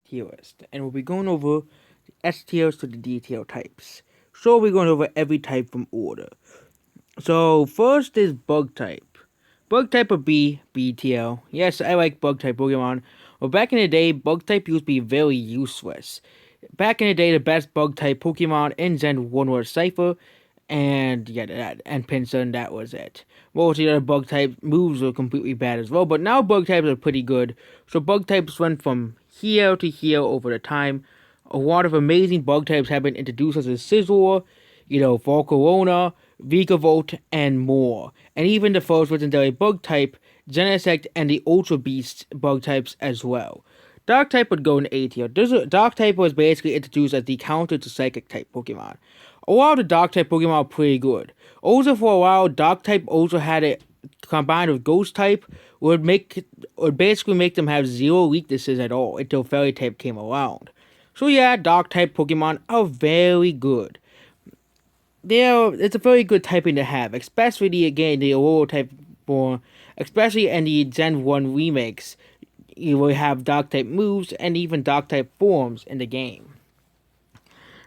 tier list, and we'll be going over the S tiers to the D tier types. So we're going over every type from order. So first is bug type. Bug type would be B tier. Yes, I like bug type Pokemon. But back in the day, bug type used to be very useless. Back in the day, the best bug type Pokemon in Gen 1 was Cypher, and and Pinsir, and that was it. Most of the other bug type moves were completely bad as well, but now bug types are pretty good. So bug types went from here to here over the time. A lot of amazing bug types have been introduced as a Scizor, Volcarona, Vikavolt, and more. And even the first legendary bug type, Genesect, and the Ultra Beast bug types as well. Dark type would go in A tier. Dark type was basically introduced as the counter to Psychic type Pokemon. A lot of the Dark type Pokemon are pretty good. Also, for a while, Dark type also had it combined with Ghost type would basically make them have zero weaknesses at all until Fairy type came around. So yeah, Dark type Pokemon are very good. It's a very good typing to have, especially again the Aurora type form, especially in the Gen 1 remakes. You will have Dark type moves and even Dark type forms in the game.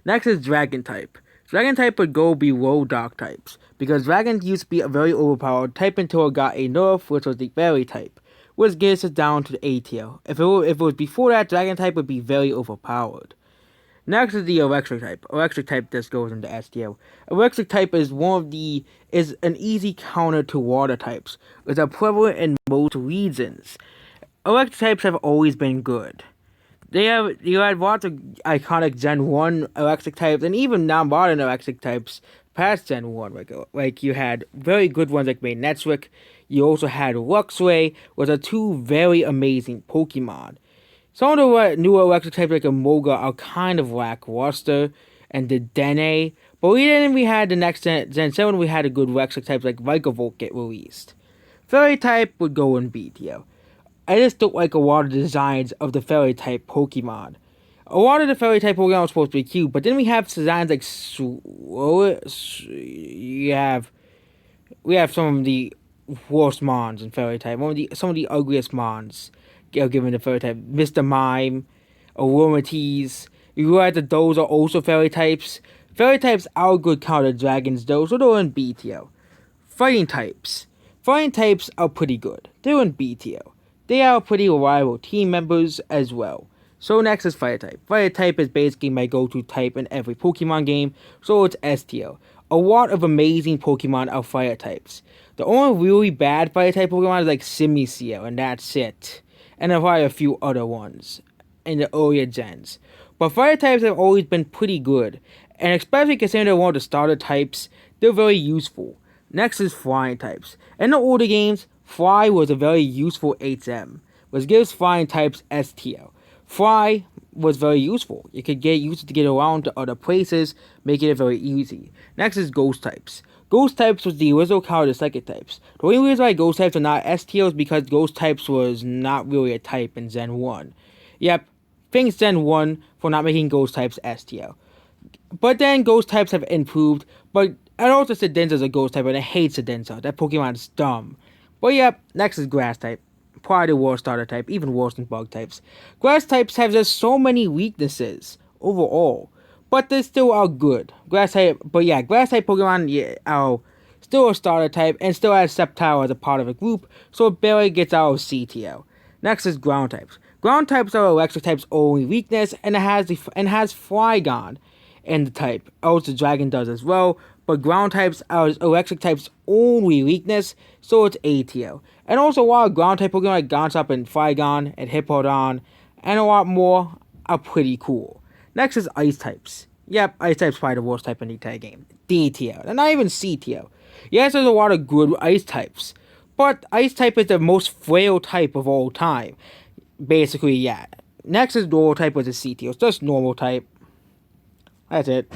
Next is Dragon type. Dragon type would go below Dark types, because Dragon used to be a very overpowered type until it got a nerf, which was the Fairy type, which gets it down to the A tier. If it was before that, Dragon type would be very overpowered. Next is the Electric type. Electric type just goes into S tier. Electric type is is an easy counter to water types, which are prevalent in most regions. Electric types have always been good. You had lots of iconic Gen 1 electric types, and even now modern electric types past Gen 1. Like you had very good ones like Manectric. You also had Luxray, which are two very amazing Pokemon. Some of the newer electric types like Emolga are kind of lackluster, and the Dene. But we had the next Gen 7, we had a good electric types like Vikavolt get released. Fairy type would go in B tier. I just don't like a lot of the designs of the fairy type Pokemon. A lot of the fairy type Pokemon are supposed to be cute, but then we have designs like we have some of the worst mons in fairy type. Some of the ugliest mons given the fairy type. Mr. Mime, Aromatisse. You realize that those are also fairy types. Fairy types are good counter dragons though, so they're in B tier. Fighting types. Fighting types are pretty good. They're in B tier. They are pretty reliable team members as well. So next is Fire type. Fire type is basically my go-to type in every Pokemon game, so it's S tier. A lot of amazing Pokemon are Fire types. The only really bad Fire type Pokemon is like Simisear, and that's it. And there are a few other ones in the earlier gens. But Fire types have always been pretty good, and especially considering they're one of the starter types, they're very useful. Next is Flying types. In the older games, Fly was a very useful HM, which gives flying types S tier. Fly was very useful. You could use it to get around to other places, making it very easy. Next is Ghost types. Ghost types was the original counter to Psychic types. The only reason why Ghost types are not S tier is because Ghost types was not really a type in Gen 1. Yep, thanks Gen 1 for not making Ghost types S tier. But then Ghost types have improved, but I also Sedenza's a Ghost type, and I hate Sedenza. That Pokemon's dumb. But yep, next is Grass type. Probably the worst starter type, even worse than Bug types. Grass types have just so many weaknesses overall, but they still are good. Grass type Pokemon are still a starter type and still has Sceptile as a part of a group, so it barely gets out of C tier. Next is Ground types. Ground types are Electric type's only weakness, and it has Flygon in the type. Also, Dragon does as well, but ground types are electric type's only weakness, so it's A tier. And also, while ground type Pokemon like Garchomp and Flygon and Hippowdon and a lot more are pretty cool. Next is Ice types. Yep, Ice type's probably the worst type in the entire game. D tier, and not even C tier. Yes, there's a lot of good Ice types, but Ice type is the most frail type of all time. Basically, yeah. Next is Normal type, which is C tier. It's just normal type. That's it.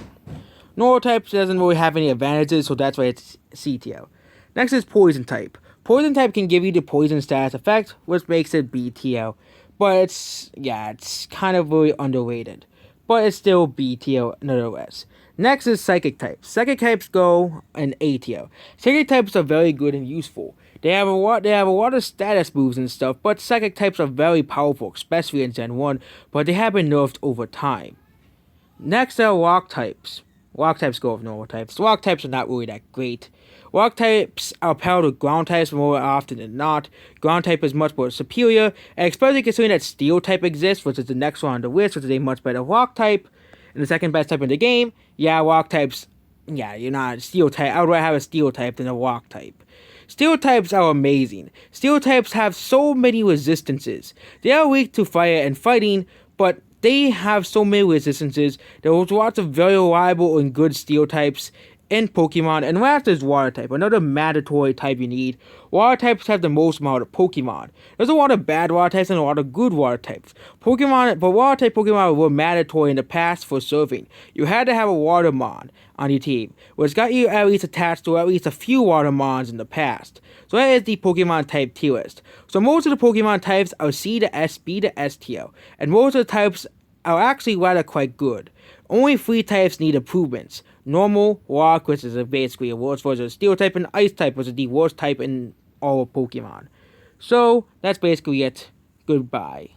Normal type doesn't really have any advantages, so that's why it's C tier. Next is Poison type. Poison type can give you the poison status effect, which makes it B tier. But it's kind of really underrated. But it's still B tier nonetheless. Next is Psychic types. Psychic types go in A tier. Psychic types are very good and useful. They have a lot of status moves and stuff, but psychic types are very powerful, especially in Gen 1, but they have been nerfed over time. Next are rock types. Rock types go with normal types. Rock types are not really that great. Rock types are paired with ground types more often than not. Ground type is much more superior, and especially considering that steel type exists, which is the next one on the list, which is a much better rock type, and the second best type in the game. Yeah, rock types. Yeah, you're not a steel type. I would rather have a steel type than a rock type. Steel types are amazing. Steel types have so many resistances. They are weak to fire and fighting, but they have so many resistances. There's lots of very reliable and good steel types in Pokemon, and last is Water type, another mandatory type you need. Water types have the most amount of Pokemon. There's a lot of bad water types and a lot of good water types. But water type Pokemon were mandatory in the past for serving. You had to have a Watermon on your team, which got you at least attached to at least a few Watermons in the past. So that is the Pokemon type tier list. So most of the Pokemon types are C to S, B to S tier, and most of the types are actually rather quite good. Only 3 types need improvements. Normal, Rock, which is basically a worse version of Steel type, and Ice type, which is the worst type in all of Pokemon. So, that's basically it. Goodbye.